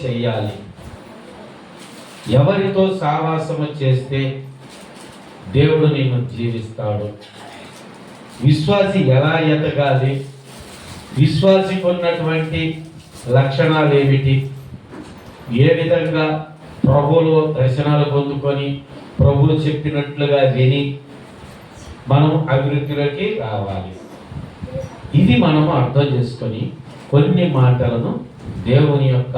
చెయ్యాలి? ఎవరితో సావాసము చేస్తే దేవుడు నిన్ను జీవిస్తాడు? విశ్వాసి ఎలా ఎదగాలి? విశ్వాసికి ఉన్నటువంటి లక్షణాలు ఏమిటి? ఏ విధంగా ప్రభువులో దర్శనాలు పొందుకొని ప్రభువు చెప్పినట్లుగా విని మనం అభివృద్ధిలోకి రావాలి. ఇది మనము అర్థం చేసుకొని కొన్ని మాటలను దేవుని యొక్క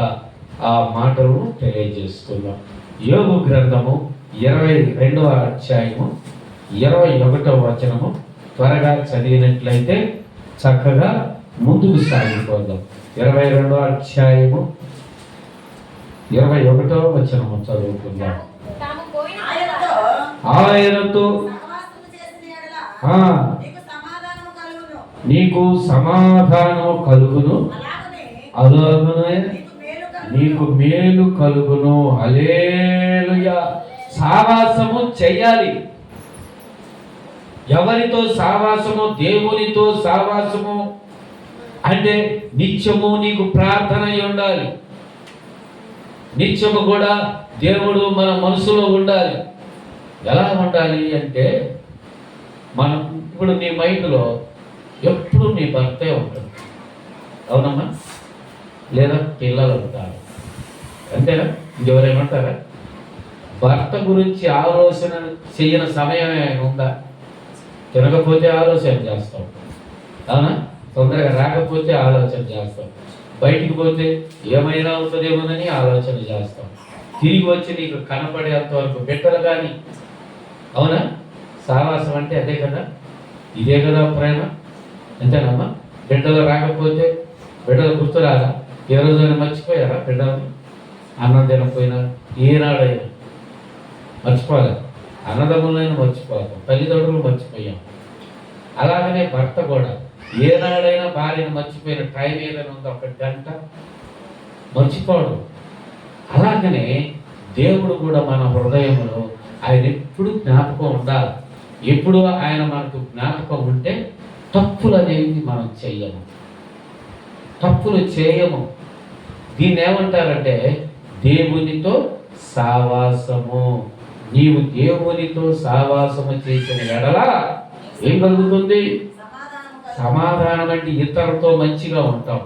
ఆ మాటలను తెలియజేస్తున్నాం. యోబు గ్రంథము 22వ అధ్యాయము 21వ వచనము త్వరగా చదివినట్లయితే చక్కగా ముందుకు సాగిపోదాం. 22వ అధ్యాయము 21వ వచనము చదువుకుందాం. ఆయనతో నీకు సమాధానము కలుగును, అలాగనే నీకు మేలు కలుగును. హల్లెలూయా. సావాసము చెయ్యాలి. ఎవరితో సావాసము? దేవునితో సావాసము అంటే నిత్యము నీకు ప్రార్థన ఉండాలి. నిత్యము కూడా దేవుడు మన మనసులో ఉండాలి. ఎలా ఉండాలి అంటే మనం ఇప్పుడు నీ మైండ్లో ఎప్పుడు నీ భర్తే ఉంటుంది. అవునమ్మా? లేదా పిల్లలు ఉంటారు, అంతేనా? ఇంకెవరేమంటారా? భర్త గురించి ఆలోచన చేయని సమయం ఉందా? తినకపోతే ఆలోచన చేస్తాం, అవునా? తొందరగా రాకపోతే ఆలోచన చేస్తాం, బయటికి పోతే ఏమైనా అవుతుందేమోనని ఆలోచన చేస్తాం, తిరిగి వచ్చి నీకు కనపడేంత వరకు బిడ్డలు కానీ, అవునా? సావాసం అంటే అదే కదా, ఇదే కదా ప్రేమ, అంతేనమ్మా? బిడ్డలు రాకపోతే బిడ్డలు గుర్తురారా? ఏ రోజైనా మర్చిపోయారా బిడ్డలు? అన్నం తినకపోయినా ఏనాడైనా మర్చిపోలేదు. అన్నదమ్ములైనా మర్చిపోతాం, తల్లిదండ్రులు మర్చిపోయాం. అలాగనే భర్త కూడా ఏనాడైనా భార్యను మర్చిపోయిన టైం ఏదైనా ఉందో 1 గంట మర్చిపోవడం. అలాగనే దేవుడు కూడా మన హృదయంలో ఆయన ఎప్పుడు జ్ఞాపకం ఉండాలి. ఎప్పుడు ఆయన మనకు జ్ఞాపకం ఉంటే తప్పులు అనేవి మనం చెయ్యము, తప్పులు చేయము. దీన్ని ఏమంటారంటే దేవునితో సావాసము. నీవు దేవునితో సావాసము చేసిన ఎడల ఏం కలుగుతుంది? సమాధానం. అంటే ఇతరులతో మంచిగా ఉంటాం,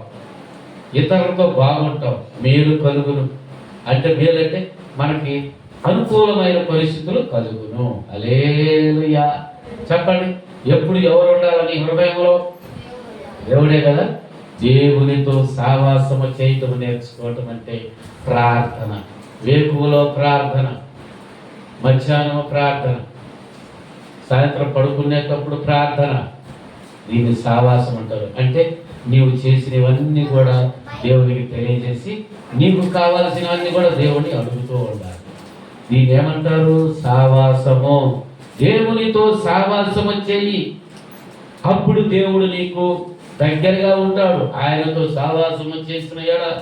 ఇతరులతో బాగుంటాం, మేలు కలుగును. అంటే మేలు అంటే మనకి అనుకూలమైన పరిస్థితులు కలుగును. హల్లెలూయా. చెప్పండి, ఎప్పుడు ఎవరు ఉండాలని హృదయంలో? దేవుడే కదా. దేవునితో సావాసము చేయటం నేర్చుకోవటం అంటే ప్రార్థన. వేకువలో ప్రార్థన, మధ్యాహ్నం ప్రార్థన, సాయంత్రం పడుకునేటప్పుడు ప్రార్థన. దీన్ని సావాసం అంటారు. అంటే నీవు చేసినవన్నీ కూడా దేవునికి తెలియజేసి నీకు కావాల్సినవన్నీ కూడా దేవుని అడుగుతూ ఉండాలి. దీన్ని ఏమంటారు? సావాసము. దేవునితో సావాసము చేయి, అప్పుడు దేవుడు నీకు దగ్గరగా ఉంటాడు. ఆయనతో సావాసము చేసిన ఎడల.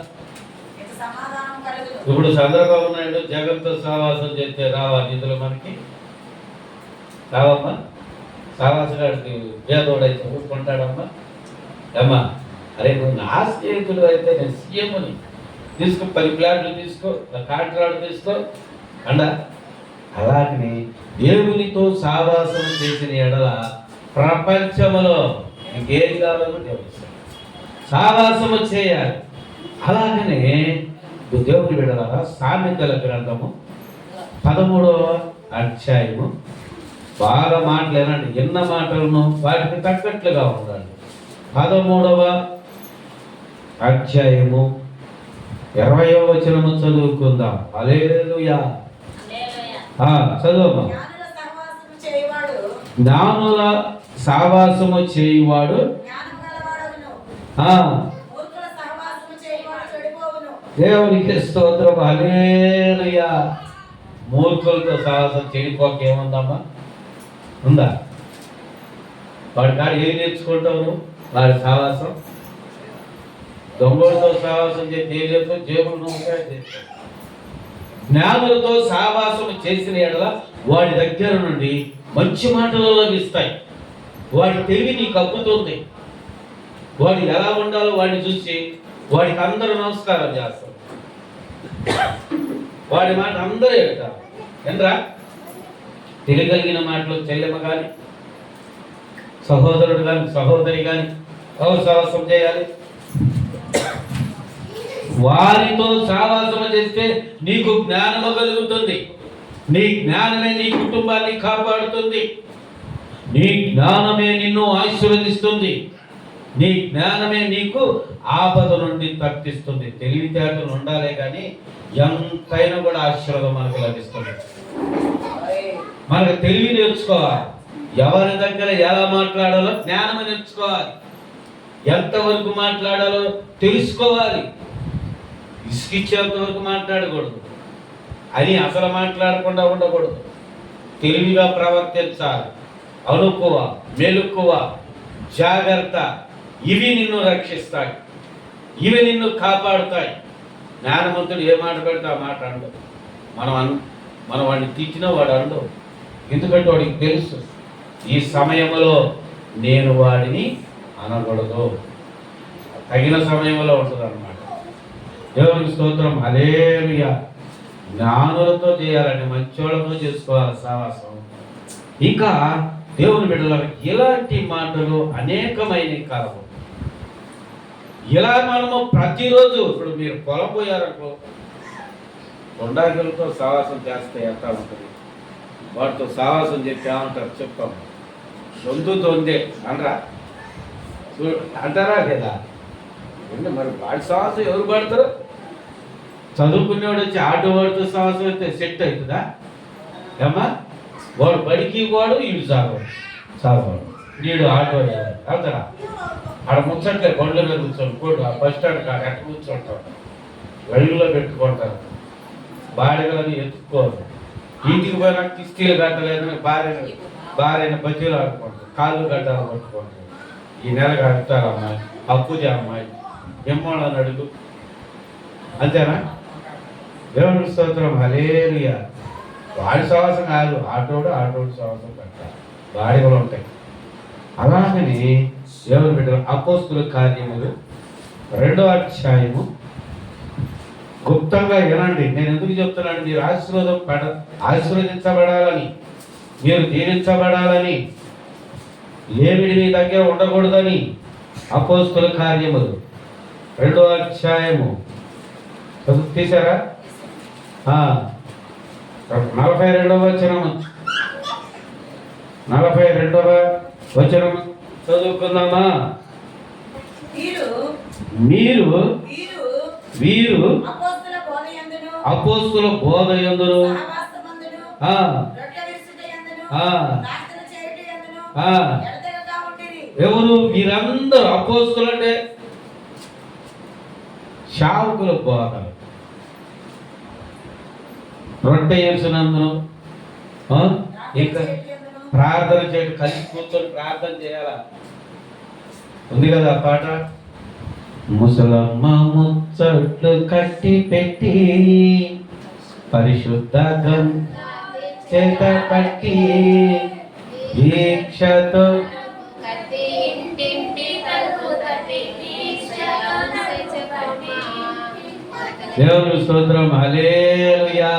ఇప్పుడు చంద్రబాబు నాయుడు జగన్తో సావాసం చేస్తే రావా నిధులు? మనకి రావమ్మా? సావాసగాడికి పేదోడైతే ఊరుకుంటాడమ్మా? అమ్మా, అరే నువ్వు నా స్నేహితులు అయితే నేను సీఎంని తీసుకో, 10 ప్లాట్లు తీసుకో, కాంట్రాక్ట్ తీసుకో అండ. అలాగనే దేవునితో సావాసం చేసిన ఎడల ప్రపంచంలో ఇంకేది కావాలో దేవుడు సావాసము చేయాలి. అలాగనే దేవుని బిడ్డలారా, సామెతల గ్రంథము 13వ అధ్యాయము బాగా మాటలేనండి, ఎన్న మాటలను వాటికి తగ్గట్లుగా ఉండండి. 13వ అధ్యాయము 20వ వచనము చదువుకుందాం. హల్లెలూయా. చదువమ్మా. జ్ఞానుల సావాసము చేయువాడు దేవునికి స్తోత్రం. హల్లెలూయా. మూర్ఖులతో సావాసం చెడిపోక ఏముందమ్మా? ఉందా? వాడి కాడ ఏం నేర్చుకుంటావు? వాడి సావాసం. దొంగలతో సావాసం చేసి ఏం చేస్తావు? జేబులు నూనె. జ్ఞానులతో సావాసం చేసిన ఎడల వాడి దగ్గర నుండి మంచి మాటలు లభిస్తాయి. వాడి తెలివి నీకు అబ్బుతుంది. వాడు ఎలా ఉండాలో వాడిని చూసి వాడికి అందరూ నమస్కారం చేస్తారు. వాడి మాట అందరూ చెప్తారు. ఏంద్రా తెలియగలిగిన మాటలు చెల్లెమ్మ కానీ, సహోదరుడు కానీ, సహోదరి కానీ ఎవరు సహవాసం చేయాలి? వారితో సహవాసం చేస్తే నీకు జ్ఞానము కలుగుతుంది. నీ జ్ఞానమే నీ కుటుంబాన్ని కాపాడుతుంది. నీ జ్ఞానమే నిన్ను ఆశీర్వదిస్తుంది. నీ జ్ఞానమే నీకు ఆపద నుండి తప్పిస్తుంది. తెలివితేటలు ఉండాలే కానీ ఎంతైనా కూడా ఆశీర్వాదం మనకు లభిస్తుంది. మనకు తెలివి నేర్చుకోవాలి. ఎవరి దగ్గర ఎలా మాట్లాడాలో జ్ఞానం నేర్చుకోవాలి. ఎంతవరకు మాట్లాడాలో తెలుసుకోవాలి. ఇసుకిచ్చేంత వరకు మాట్లాడకూడదు. అని అసలు మాట్లాడకుండా ఉండకూడదు. తెలివిగా ప్రవర్తించాలి. అణుకువ, మెలకువ, జాగ్రత్త, ఇవి నిన్ను రక్షిస్తాయి. ఇవి నిన్ను కాపాడుతాయి. జ్ఞానవంతుడు ఏ మాట పెడితే ఆ మాట అండు. మనం వాడిని తిట్టినా వాడు అండు. ఎందుకంటే వాడికి తెలుసు ఈ సమయంలో నేను వాడిని అనకూడదు. తగిన సమయంలో ఉంటుంది అన్నమాట. దేవునికి స్తోత్రం. హల్లెలూయా. జ్ఞానులతో చేయాలండి, మంచోళ్ళతో చేసుకోవాలి సహవాసం. ఇంకా దేవుని బిడ్డలకు ఇలాంటి మాటలు అనేకమైన కాలము. ఇలా మనము ప్రతిరోజు ఇప్పుడు మీరు పొలం పోయారనుకో, కొండాకులతో సహవాసం చేస్తే ఎంత ఉంటుంది? వాటితో సహవాసం చెప్పి ఏమంటారు చెప్తాము? దొందే అనరా అంటారా లేదా? మరి వాడి సహవాసం ఎవరు పడతారు? చదువుకునేవాడు వచ్చి ఆటో వాడితో సహవాసం అయితే సెట్ అవుతుందా? ఏమ్మా, వాడు బడికి వాడు వీడు చదవడు వీడు ఆటో వెళ్తారా? ఆడ ముచ్చట్లే బండ్ల మీద కూర్చొని ఆ బస్ స్టాండ్ కాడ ఎట్ట కూర్చుంటారు, వెలుగులో పెట్టుకుంటారు, బాడిగలని ఎత్తుకోరు. ఇంటికి పోయినా కిస్తీలు కట్టలేదని భార్యని బజ్జీలు ఆడుకుంటారు, కాళ్ళు గడ్డాలు పట్టుకుంటారు. ఈ నెల కట్టారు అమ్మాయి, అప్పుదే అమ్మాయి ఎమ్మోళ్ళని అడుగు. అంతేనా? దేవుని స్తోత్రం. హల్లెలూయా. వాడి సహవాసం కాదు, ఆటోడు సహవాసం కట్టాలి. బాడిగలు ఉంటాయి. అలాగని దేవుని బిడ్డలు అపోస్తుల కార్యములు 2వ అధ్యాయము గుప్తంగా వినండి. నేను ఎందుకు చెప్తున్నాను? మీరు ఆశీర్వదించబడాలని, మీరు దీవించబడాలని, లేమిడి మీ దగ్గర ఉండకూడదని. అపోస్తుల కార్యములు 2వ అధ్యాయము తీసారా? 42వ వచనము, 42వ వచనము చదువుకుందామా? వీరు అపోస్తుల బోధయందును ఎవరు? వీరందరూ అపోస్తులు అంటే శావకుల బోధలు. రొట్టె చేసినందును, ఇంకా ప్రార్థన చేయడం, కలిసి కూర్చొని ప్రార్థన చేయాలా? ఉంది కదా ఆ పాట. ముసలమ్మ ముచ్చట్లు కట్టి పెట్టి పరిశుద్ధ చేత పట్టి దీక్షతో దేవుని స్తోత్రం. హల్లెలూయా.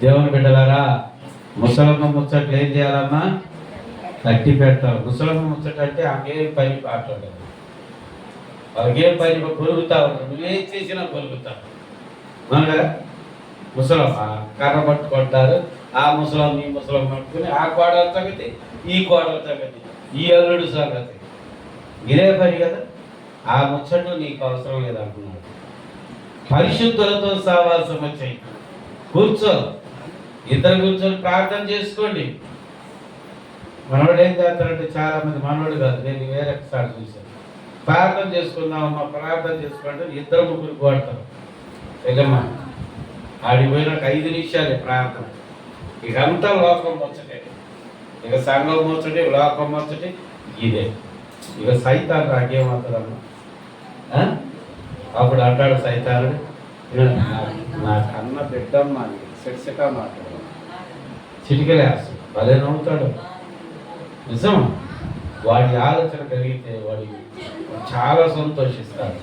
దేవుని బిడ్డలారా, ముసలమ్మ ముచ్చట్లు ఏం చేయాలమ్మా? కట్టి పెడతారు. ముసలమ్మ ముచ్చట అంటే ఆమె పని పాటలు, వాళ్ళకేం పని కొలుగుతా ఉంటారు. నువ్వేం చేసినా కొలుగుతావు. మన ముసలమ్మ కర్ర పట్టుకుంటారు. ఆ ముసలమ్మ ఈ ముసలమ్మ పట్టుకుని ఆ కోడల సంగతి, ఈ కోడల సంగతి, ఈ అల్లుడు సంగతి, ఇదే పని కదా. ఆ ముచ్చట్లు నీకు అవసరం లేదంటున్నాడు. పరిశుద్ధులతో సహవాసం వచ్చాయి. కూర్చో, ఇద్దరు కూర్చొని ప్రార్థన చేసుకోండి. మనోడు ఏం చేస్తారంటే, చాలా మంది మనోడు కాదు, నేను వేరే ఒకసారి చూశాను. ప్రార్థన చేసుకుందామమ్మా, ప్రార్థన చేసుకోండి, ఇద్దరు ముగ్గురు కొడతారు. నిజమ్మా, ఆడిపోయినాక 5 నిమిషాలే ప్రార్థన. ఇక అంతా లోకం ముచ్చటే, ఇక సంఘం ముచ్చటే, లోకం ముచ్చటే, ఇదే. ఇక సైతాన్ రాకేమవుతుందమ్మా? అప్పుడు అంటాడు సైతానుడు, నా కన్న బిడ్డమ్మా శిక్షగా మాట్లాడు, చిటికలేస్తాడు, భలే నవ్వుతాడు. నిజం. వాడి ఆలోచన కలిగితే వాడి చాలా సంతోషిస్తాడు.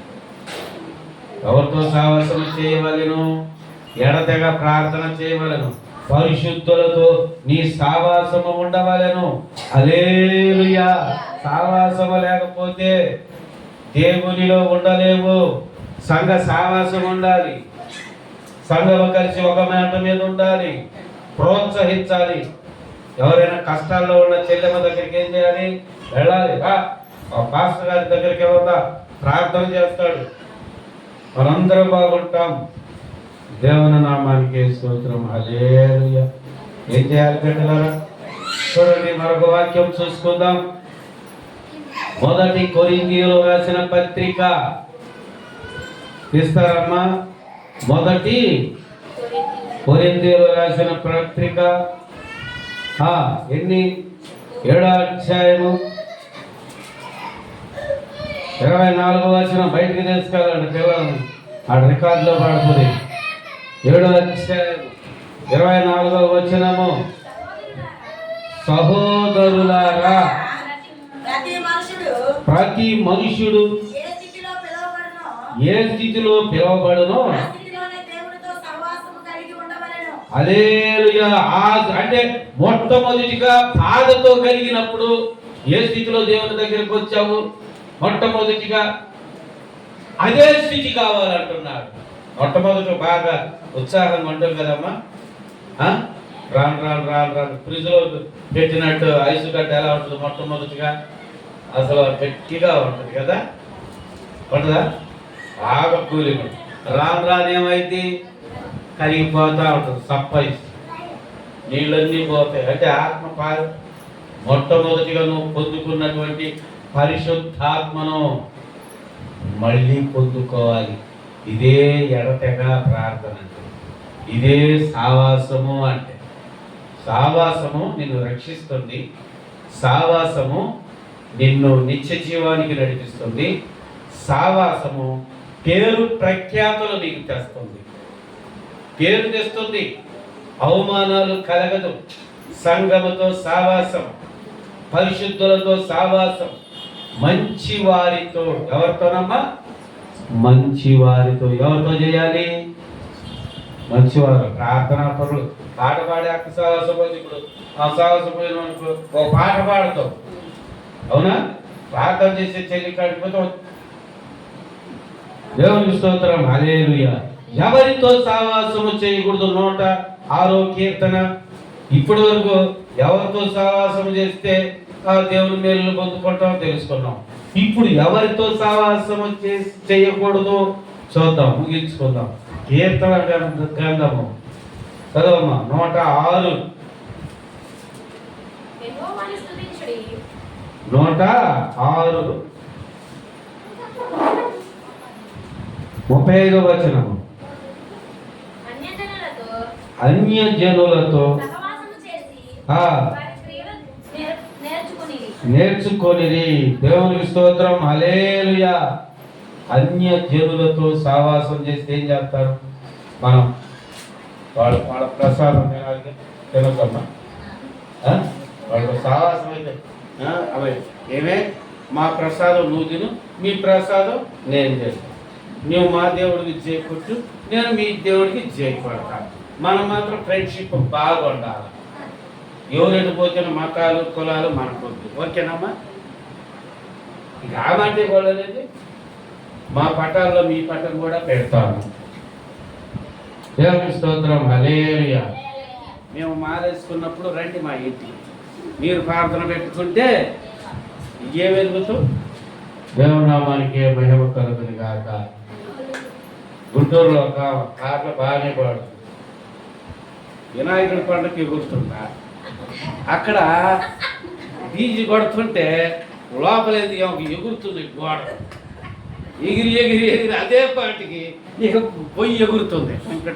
ఎవరితో సావాసం చేయవలెను? ఎడతెగ ప్రార్థన చేయవలెను. పరిశుద్ధులతో నీ సావాసము ఉండవలెను. హల్లెలూయా. సావాసము లేకపోతే దేవునిలో ఉండలేవు. సంఘ సావాసం ఉండాలి. సంఘము కలిసి ఒక మాట మీద ఉండాలి. ప్రోత్సహించాలి. ఎవరైనా కష్టాల్లో ఉన్న చెల్లెమ్మ దగ్గరికి ఏం చేయాలి? వెళ్ళాలి. పాస్టర్ గారి దగ్గరికి వెళ్దా, ప్రార్థన చేస్తాడు. మనందరం బాగుంటాం. దేవుని నామానికి స్తోత్రం. హల్లెలూయా. ఏం చేయాలి బిడ్డలారా? చూడండి, మరొక వాక్యం చూసుకుందాం. మొదటి కొరింథీయులకు రాసిన పత్రిక తీస్తారమ్మా. మొదటి కొరింథీయులకు రాసిన పత్రిక ఎన్ని 7వ అధ్యాయము 24వ వచనం. బయటికి తీసుకెళ్ళండి పిల్లలను, ఆ రికార్డులో పడుతుంది. 7వ అధ్యాయం 24వ వచనము. సహోదరులారా, ప్రతి మనుషుడు ఏ స్థితిలో పిలువబడునో హల్లెలూయా. అంటే మొట్టమొదటిగా బాధతో కలిగినప్పుడు ఏ స్థితిలో దేవుని దగ్గరికి వచ్చావు? మొట్టమొదటిగా అదే స్థితి కావాలంటున్నాడు. మొట్టమొదటి బాగా ఉత్సాహంగా ఉంటుంది కదమ్మా. రాను రాను రాను రాను ఫ్రిడ్జ్లో పెట్టినట్టు ఐసు గడ్డ ఎలా ఉంటుంది? మొట్టమొదటిగా అసలు గట్టిగా ఉంటుంది కదా, ఉంటుందా? బాగా కూలింగ్. రాను రాను ఏమైంది? కరిగిపోతూ ఉంటుంది. సప్పై నీళ్ళన్నీ పోతాయి. అంటే ఆత్మ మొట్టమొదటిగా నువ్వు పొందుకున్నటువంటి పరిశుద్ధాత్మను మళ్ళీ పొందుకోవాలి. ఇదే ఎడతెగ ప్రార్థన అంటే, ఇదే సావాసము అంటే. సావాసము నిన్ను రక్షిస్తుంది. సావాసము నిన్ను నిత్య జీవానికి నడిపిస్తుంది. సావాసము పేరు ప్రఖ్యాతులు నీకు తెస్తుంది. పేరు తెస్తుంది, అవమానాలు కలగదు. సంఘముతో సావాసం, పరిశుద్ధులతో సావాసం, మంచి వారితో. ఎవరితోనమ్మా? మంచి వారితో. ఎవరితో చేయాలి? మంచివారు, ప్రార్థనా పరులు. పాట పాడే అక్క సాహసపోతే ఇప్పుడు ఆ సాహసపోయిన అనుకో ఓ పాట పాడతావు, అవునా? ప్రార్థన చేసే చెల్లి కాడిపోతే దేవునికి స్తోత్రం. హల్లెలూయా. ఎవరితో సావాసము చేయకూడదు? 106వ కీర్తన. ఇప్పటి వరకు ఎవరితో సావాసం చేస్తే ఆ దేవుని మేలు పొందుకుంటాం తెలుసుకున్నాం. ఇప్పుడు ఎవరితో సావాసము చేయకూడదు చూద్దాం, ముగించుకుందాం. కీర్తన గ్రంథము చదవమ్మా. 106 35వ వచనము. అన్యజనులతో నేర్చుకొనిరి. దేవునికి స్తోత్రం. హల్లెలూయా. అన్యజనులతో సావాసం చేస్తే ఏం చేస్తారు? మనం వాళ్ళ ప్రసాదం తినకమ్మా. వాళ్ళ సావాసం అయితే అవే ఏమే మా ప్రసాదం నువ్వు తిను, మీ ప్రసాదం నేను చేస్తాను. నువ్వు మా దేవుడికి చేయకొచ్చు, నేను మీ దేవుడికి చేయకొడతాను. మనం మాత్రం ఫ్రెండ్షిప్ బాగా ఉండాలి. ఎవరెటు పోతున్న మతాలు కులాలు మనకొద్దు. ఓకేనమ్మా? ఇక ఆమంటే కూడా అనేది మా పటాల్లో మీ పటం కూడా పెడతాను. దేవుని స్తోత్రం. హల్లెలూయా. మేము మారేసుకున్నప్పుడు రండి మా ఇంటికి. మీరు ప్రార్థన పెట్టుకుంటే ఏ వెలుగుతూ దేవుని నామానికి మహిమ కలుగుతుంది కాక. గుంటూరులో ఒక పాటలు బాగానే పాడుతుంది. వినాయకుడి పండుగకి ఎగురుతుంటా. అక్కడ బీజి కొడుతుంటే లోపలేది ఎగురుతుంది గోడ. ఎగిరి ఎగిరి ఎగిరి అదే పాటికి ఇక పొయ్యి ఎగురుతుంది. ఇక్కడ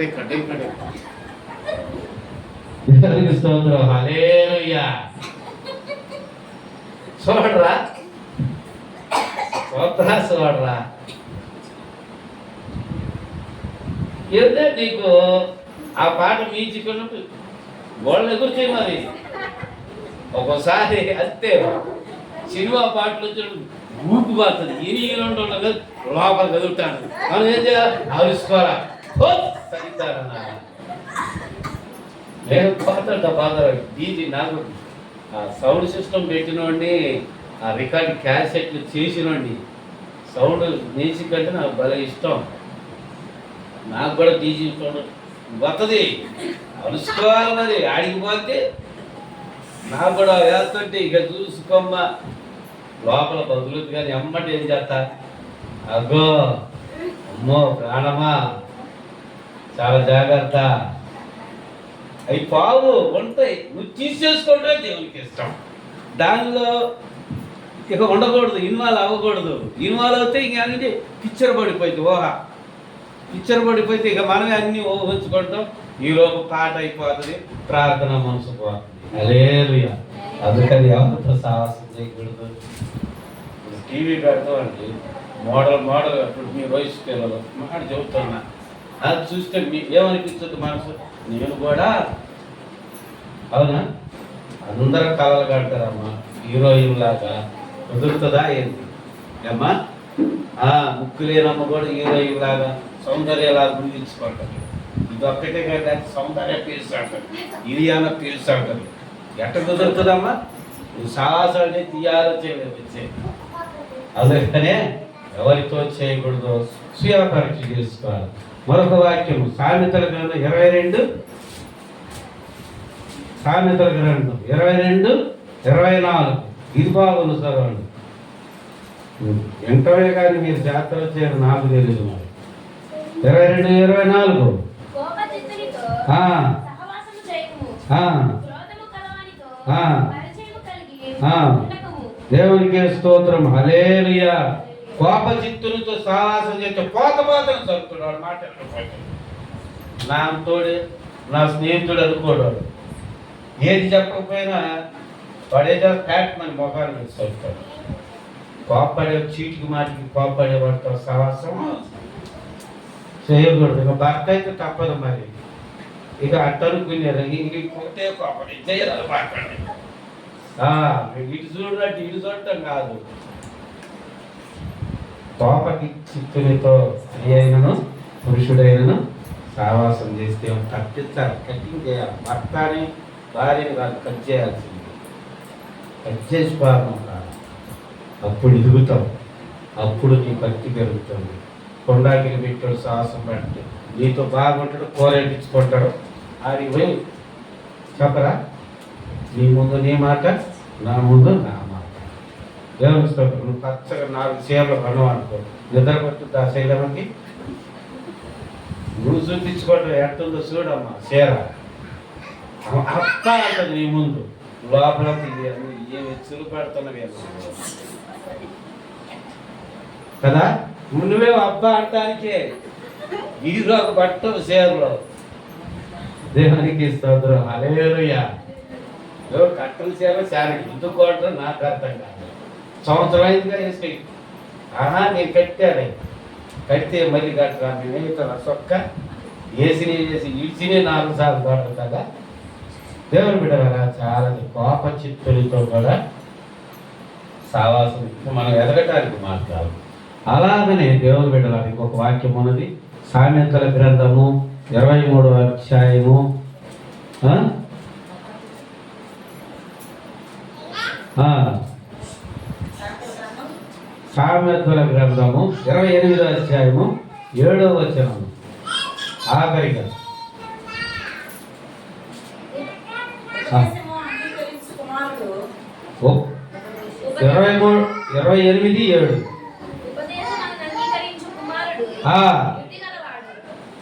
స్తోత్రం. హల్లెలూయా. చూడరా చూడరా. ఏంటంటే నీకు ఆ పాట మీచుకున్నట్టు గోడలు ఎగురుతాయి. మరి ఒక్కోసారి అంతే సినిమా పాటలు వచ్చి ఊపు పోతుంది ఈయన ఉండగా లోపల కదులుతాడు. మనం ఏం చేయాలి? ఆవిసుకోవాలా సరితారన్నా నేను పోతాడు బాధ డీజీ నాకు ఆ సౌండ్ సిస్టమ్ పెట్టినోండి, ఆ రికార్డ్ క్యాసెట్లు చేసినోండి. సౌండ్ మ్యూజిక్ అంటే నాకు భలే ఇష్టం. నాకు కూడా డీజీ వస్తుంది, అలుసుకోవాలి. మరి ఆడికి పోతే నాకు కూడా వేస్తుంటే ఇక చూసుకోమ్మ లోపల బదులుద్ది. కానీ అమ్మటి ఏం చేస్తా, అగ్గో అమ్మో ప్రాణమా చాలా జాగ్రత్త, అవి పావు ఉంటాయి, నువ్వు తీసేసుకుంటే దేవునికి ఇష్టం. దానిలో ఇక ఉండకూడదు, ఇన్వాల్వ్ అవ్వకూడదు. ఇన్వాల్వ్ అవుతే ఇంక అన్ని పిక్చర్ పడిపోయింది, పిక్చర్ పడిపోతే ఇక మనమే అన్నీ ఊహించుకుంటాం. ఈలోపు పాట అయిపోతుంది, ప్రార్థన మనసు పోతుంది. హల్లెలూయా. అందుకని ఎవరితో సాహసం చేయకూడదు. టీవీ పెడతామండి మోడల్ అప్పుడు మీ వయసు పిల్లలు మాట చెబుతున్నా, అది చూస్తే మీ ఏమనిపిస్తుంది మనసు? నేను కూడా అవునా, అందరూ కళలు కడతారమ్మా హీరోయిన్ లాగా, కుదురుతుందా ఏంటి అమ్మా? ముక్కు లేనమ్మ కూడా హీరోయిన్ లాగా సౌందర్యలాగా గుర్తించుకుంటారు. ఇది ఒక్కటే కదా సౌందర్య పీల్చాడు, ఇది అన్న పీల్చాడు. ఎట్ట కుదురుతుందమ్మా? నువ్వు సాహసాన్ని తీయాలో చేయలేదు. అందుకనే ఎవరితో చేయకూడదు, స్వీయ పరీక్ష చేసుకోవాలి. మరొక వాక్యం సామెతల గ్రంథం 22 సామెతల గ్రంథం 22:24. ఇది బాగుంది చదవండి. వెంటనే కానీ మీరు జాతర చేయడం నాకు తెలియదు. మరి 22:24 దేవునికి స్తోత్రం. హల్లెలూయా. కోప చిత్తులతో సహవాసం చేస్తే పోతపాతను చదువుతున్నాడు. మాట నా తోడే నా స్నేహితుడు అనుకోడాడు, ఏది చెప్పకపోయినా వాడే ఫ్యాట్ మన మొఖాన్ని మీద చదువుతాడు. కోపడే చీటికి మాటికి కోపడే వాడితో సహవాసం చేయకూడదు. ఇక భర్త అయితే తప్పదు. మరి ఇక అట్టనుకునేది ఇంకొకటే కోపడి చేయాలి. మాట్లాడి ఇటు చూడనట్టు ఇటు చూడటం కాదు. కోపకి చిత్తునితో స్త్రీ అయినను పురుషుడైనను సావాసం చేస్తే కట్టించాలి, కట్టింగ్ చేయాలి. భర్తని భార్యని కాదు, కట్ చేయాల్సింది. కట్ చేసి పాపం కాదు. అప్పుడు ఎదుగుతావు, అప్పుడు నీ భక్తి పెరుగుతుంది. కొండాకిని పెట్టాడు సాహసం పెట్టి నీతో బాగుంటాడు, కూర వేయించుకుంటాడు. ఆడికి పోయి చెప్పరా, నీ ముందు నీ మాట, నా ముందు నా మాట. దేవుని స్తోత్రం. నువ్వు పచ్చగా 4 చీరలు కొనవు అనుకో, నిద్ర పట్టుద్ది ఆ శైలమకి. నువ్వు చూపించుకోవటం ఎట్టుందో చూడమ్మా చీర అప్ప అంటది నీ ముందు. లోపల ఏ వెచ్చులు పెడుతున్నవి కదా, నువ్వే అబ్బా అంటానికే వీరు ఒక పట్టవు చీరలో. దేవునికి స్తోత్రం. హల్లెలూయా. కట్టలు చీర చాలా ఎందుకు కొట్టడం నాకు అర్థం కాదు. సంవత్సరం అయిందిగా వేసి నేను కట్టాను, కడితే మళ్ళీ కట్టరా మేము సొక్క వేసి ఇడిచినే 4 సార్లు కొట్టదు కదా. దేవుని బిడ్డలారా, చాలా కోప చిత్తులతో కూడా సావాసం మనం ఎదగటానికి మాట్లాడు. అలాగనే దేవుని బిడ్డలారా, ఇంకొక వాక్యం ఉన్నది. సామెతల గ్రంథము 23వ అధ్యాయము సామెతల గ్రంథము 28వ అధ్యాయము 7వ వచనము ఆఖరిగా. ఓ 28:7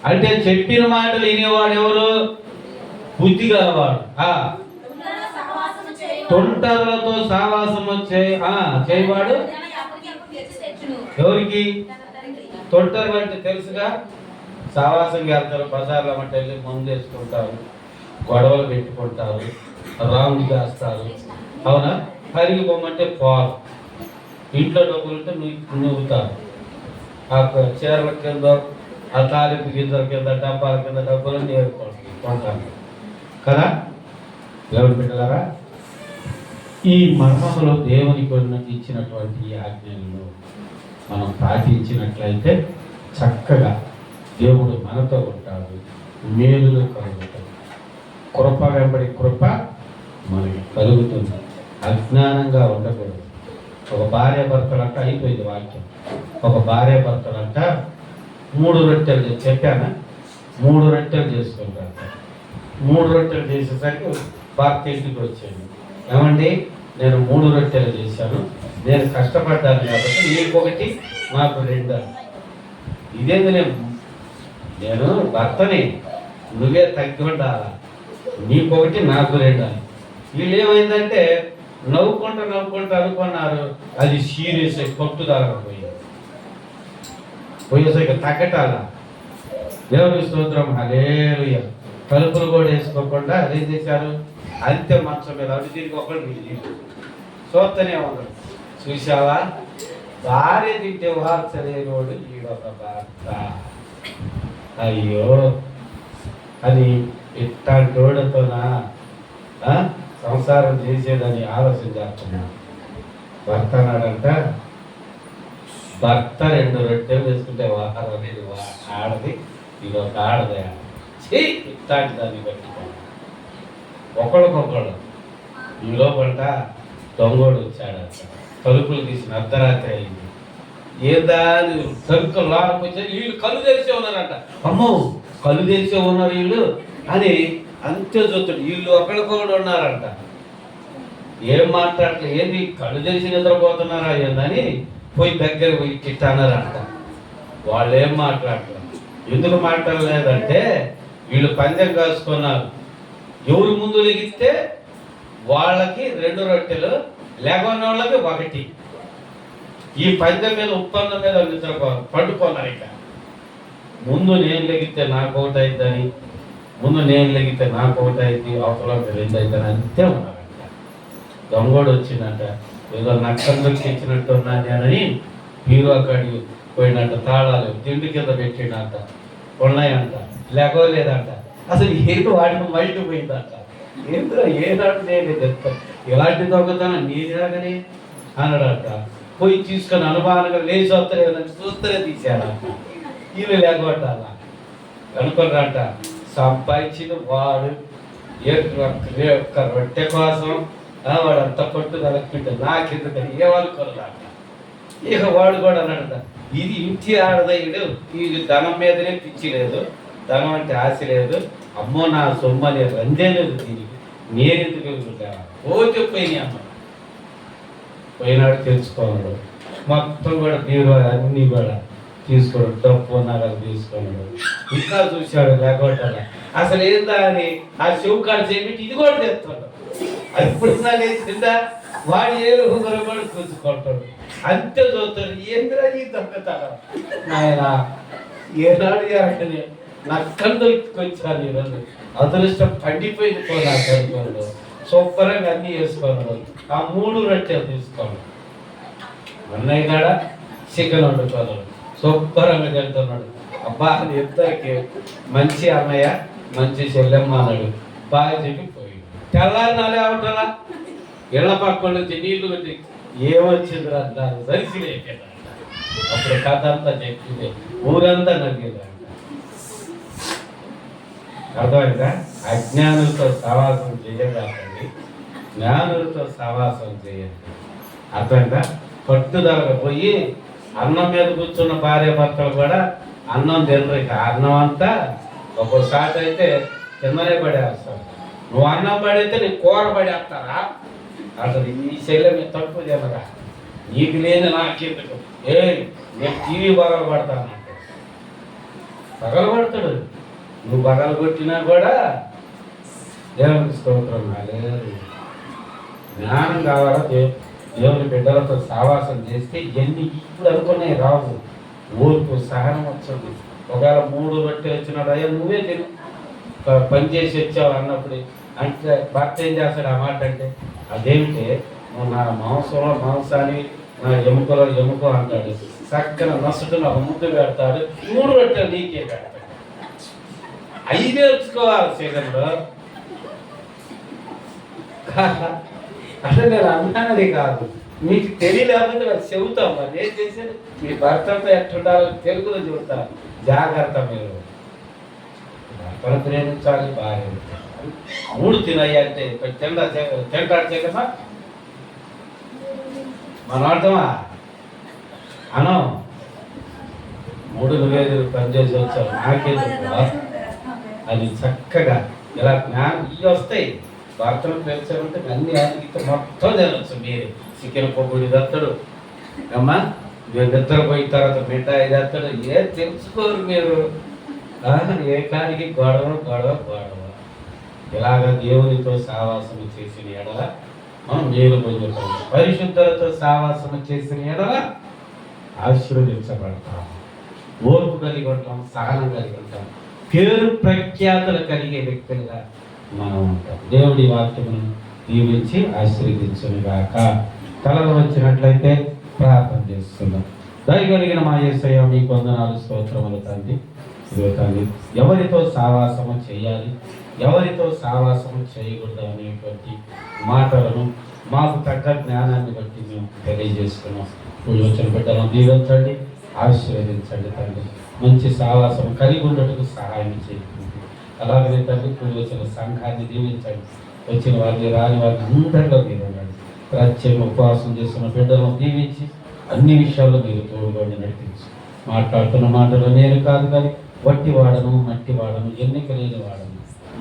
అంటే చెప్పిన మాటలు వినేవాడు ఎవరు? బుద్ధి గలవాడు. తొంటరులతో సావాసము చేయవాడు. ఎవరికి? తొంటరు అంటే తెలుసుగా, సావాసంగా వెళ్తారు, బజార్లో అంటే వెళ్ళి మందు వేసుకుంటారు, గొడవలు పెట్టుకుంటారు, రాంగ్ చేస్తారు. అవునా? కరిగి పోమంటే పాలు, ఇంట్లో డబ్బులు ఉంటే నువ్వుతారు. ఆ చీరల కింద, ఆ తాలింపు గింజల కింద, డబ్బాల కింద డబ్బులు నేర్చుకుంటారు కదా. దేవుని బిడ్డలారా, ఈ మర్మములో దేవునికి ఇచ్చినటువంటి ఈ ఆజ్ఞలను మనం పాటించినట్లయితే చక్కగా దేవుడు మనతో ఉంటాడు, మేలులు కలుగుతాడు, కృప వెంబడి కృప మనకి కలుగుతుంది. అజ్ఞానంగా ఉండకూడదు. ఒక భార్య భర్తలంట అయిపోయింది వాక్యం. ఒక భార్య భర్తలంట 3 రొట్టెలు చెప్పానా, 3 రొట్టెలు చేసుకుంటారు. 3 రొట్టెలు చేసేసరికి భర్త ఇంటికి వచ్చాడు. ఏమండి, నేను 3 రొట్టెలు చేశాను, నేను కష్టపడ్డాను కాబట్టి నీకొకటి నాకు 2. ఇదేంది, నేను భర్తని, నువ్వే తగ్గి ఉండాలా, నీకొకటి నాకు 2 అని. వీళ్ళు ఏమైందంటే నవ్వుకుంటూ అనుకున్నారు, అది సీరియస్ పట్టుదలకు పోయేసరికి తగ్గటాల. దేవుని స్తోత్రం, హల్లెలూయా. తలుపులు కూడా వేసుకోకుండా అదేం చేశారు, అంతే మంచం మీద అవి తిరిగి ఒకటి చూస్తూనే ఉన్నారు. చూసావా, భార్య తింటే వార్చలేనోడు ఈడొక భర్త. అయ్యో అని ఇట్లాంటి వాడితోనా సంసారం చేసేదని ఆలోచన చేస్తున్నాడు. భర్త అన్నాడంట, భర్త 2 రొట్టెలు వేసుకుంటే వాహారం అనేది ఆడది, ఇది ఒక ఆడదే. ఇట్లాంటి దాన్ని పెట్టుకోండి ఒకళ్ళకొకళ్ళు. ఈ లోపల దొంగోడు వచ్చాడు, తలుపులు తీసిన అర్ధరాత్రి అయింది. ఏదాని తలుపులు లోపలికి వీళ్ళు కళ్ళు తెరిచే ఉన్నారంట. అమ్మో, కళ్ళు తెరిచే ఉన్నారు వీళ్ళు అని అంతే చూస్తాడు. వీళ్ళు ఒకళ్ళకొకడు ఉన్నారంట. ఏం మాట్లాడలే, ఏంది కళ్ళు తెరిచి నిద్రపోతున్నారా ఏందని పోయి దగ్గర పోయి తిట్టానారంట. వాళ్ళు ఏం మాట్లాడతారు, ఎందుకు మాట్లాడలేదంటే వీళ్ళు పందెం కాసుకున్నారు. ఎవరు ముందు లెగిస్తే వాళ్ళకి 2 రొట్టెలు, లేకున్న వాళ్ళకి 1. ఈ పందెం మీద ఒప్పందం మీద నిద్రపోవాలి, పడుకున్నారు. ఇక ముందు నేను లెగితే నాకు 1 అవుతుందని, ముందు నేను లెగితే నాకు 1 అవుతుంది, అవతల 2 అవుతుంది, అంతే ఉన్నారంట. దొంగోడు వచ్చిందంట, ఏదో నక్కలు దొరికిచ్చినట్టు ఉన్నాను అని హీరో కాడికి పోయినట్టు తాళాలు తిండి కింద పెట్టిండంట. ఉన్నాయంట, లేకపోలేదంట. అసలు ఏదో వాడికి మైండ్ పోయిందంట. ఏంటో ఏనాడు నేను చెప్తాను, ఎలాంటి దొంగతనం నీలాగని అన్నాడంట. పోయి తీసుకొని అనుమానంగా లేచి వస్తలేదని చూస్తూనే తీసాడంట. వీళ్ళు లేకొట్టాల అనుకున్నారంట. సంపాదించిన వాడు ఒక్క రొట్టె కోసం వాడు అంత పట్టు కలుపుకుంటే నాకెందుకని ఏమనుకున్నాడంట. ఇక వాడు కూడా అన్నాడంట, ఇది ఇంటి ఆడదయ్యుడు, ఇది ధనం మీదనే పిచ్చి లేదు, ధనం అంటే ఆశ లేదు, అమ్మో నా సొమ్ము అనేది రందే లేదు, దీనికి నేనెందుకు ఎదుగుతాను. పోతే పోయినాయి అమ్మ. పోయినాడు తెలుసుకోన్నాడు, మొత్తం కూడా బీరువా అన్నీ కూడా తీసుకోడు, డబ్బు నగలు తీసుకున్నాడు. ఇంకా చూశాడు లేకపోతే అసలు ఏందా అని ఆ చెవు కాడ చేపెట్టి ఇది కూడా తెస్తాడు. అది ఇప్పుడు లేచిందా వాడు ఏదో కూడా చూసుకుంటాడు, అంతే చూస్తాడు. ఏంద్రా ఈ దొంగతాడు ఆయన, ఏనాడు అంటే నక్కలు దొరికొచ్చాను ఈరోజు. అదృష్టం పండిపోయింది పోరాడు, శుభ్రంగా అన్నీ వేసుకున్నాడు. ఆ 3 రొట్టెలు తీసుకోండి. అన్నయ్య కాడ చికెన్ వండుకోన్నాడు, శుభ్రంగా తింటున్నాడు. అబ్బా అని ఇద్దరికి మంచి అన్నయ్య మంచి చెల్లెమ్మ అన్నాడు. బాగా చెప్పిపోయి తెల్లారి నాలే అవటలా ఇళ్ల పక్కల నుంచి నీళ్లు పెట్టి ఏమొచ్చింది అంటారు, సరిసిలేదంట. అప్పుడు కథ అంతా చెప్పింది, ఊరంతా నవ్విందంట. అర్థమైందా? అజ్ఞానులతో సహవాసం చేయకండి, జ్ఞానులతో సహవాసం చేయండి. అర్థమైందా? పట్టుదలగా పోయి అన్నం మీద కూర్చున్న భార్య భర్తలు కూడా అన్నం తినరు. ఇక అన్నం అంతా ఒక్కోసారి అయితే కిందనే పడేస్తారు. నువ్వు అన్నం పడితే నీకు కూర పడేస్తారా? అసలు ఈ శైలి మీద తక్కువ తినరా, నీకు లేని నాకెందుకు, నేను టీవీ బగలు పడతానంటే బగలు పడతాడు. నువ్వు బగలు కొట్టినా కూడా దేవునికి స్తోత్రం. లేదు, జ్ఞానం కావాలా? దేవుని బిడ్డలతో సావాసం చేస్తే ఎన్ని ఇప్పుడు అనుకున్నాయి రావు. ఓర్పు సహనం వచ్చింది. ఒకవేళ 3 రొట్టెలు వచ్చినాడు, అయ్యా నువ్వే తిను, పని చేసి వచ్చావు అన్నప్పుడు అంటే భర్త ఏం చేస్తాడు ఆ మాట అంటే, అదేమిటి నువ్వు నా మాంసంలో మాంసాన్ని నా ఎముకలో ఎముకో అంటాడు. చక్కన నసుడును ఒక ముద్దు పెడతాడు, 3 రొట్టెలు నీకే పెడతాడు. అవి నేర్చుకోవాలి శరీరంలో. అంటే నేను అన్నది కాదు, మీకు తెలియలేకపోతే మరి చెబుతాం. మరి ఏం చేసేది, మీ భర్తతో ఎట్టుండాలో తెలుగులో చెబుతారు. జాగ్రత్త, మీరు భర్తను ప్రేమించాలి, భార్య మూడు తినయ్యా అంటే తింటాడు చేయకమా మనం అర్థమా అనం మూడు నువ్వేది పనిచేసి వచ్చావు నాకేం అది చక్కగా ఇలా జ్ఞానం ఇవి వస్తాయి. భర్తను ప్రేమించాలంటే అన్ని ఆదికి మొత్తం తినొచ్చు. మీరు చికెన్ పొగుడి తెస్తాడు అమ్మా, మీరు నిద్రపోయిన తర్వాత మిఠాయి తెస్తాడు. ఏం తెలుసుకోరు మీరు. ఏ కాడికి గొడవ గొడవ గొడవ. ఇలాగ దేవునితో సావాసము చేసిన ఎడల మనం మేలు పొందుతాం. పరిశుద్ధులతో సావాసము చేసిన ఎడల ఆశీర్వదించబడతాం. ఓర్పు కలిగి ఉంటాం, సహనం కలిగి ఉంటాం, పేరు ప్రఖ్యాతులు కలిగే వ్యక్తులుగా మనం ఉంటాం. దేవుడి వాక్యమును దీవించి ఆశీర్వదించును గాక. తలలు వచ్చినట్లయితే ప్రార్థన చేస్తున్నాం. దయగలిగిన మా యేసయ్య మీకు వందనాలు, స్తోత్రములు తండ్రి. ఎవరితో సావాసము చేయాలి, ఎవరితో సావాసము చేయకూడదు అనేటువంటి మాటలను మాకు తగ్గ జ్ఞానాన్ని బట్టి మేము తెలియజేస్తున్నాం. వచ్చిన బిడ్డలను దీవించండి, ఆశీర్వదించండి తండ్రి. మంచి సావాసం కలిగి ఉండటకు సహాయం చేయండి. అలాగనే తండ్రి వచ్చిన సంఘాన్ని దీవించండి. వచ్చిన వారిని రాని వారిని అందరిలో మీరు ఉండండి. ప్రత్యేక ఉపవాసం చేస్తున్న బిడ్డలను దీవించి అన్ని విషయాల్లో మీరు తోడుగొని నడిపించి మాట్లాడుతున్న మాటలు నేను కాదు కానీ వట్టి వాడను, మట్టి వాడను, ఎన్నిక లేని వాడను,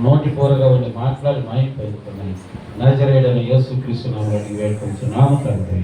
నోటి పోరగా ఉండి మాట్లాడి మైక్ పెరుగుతున్నాయి. నజరేయుడైన యేసుక్రీస్తు నామములో వేడుకొంచున్నాము తండ్రి.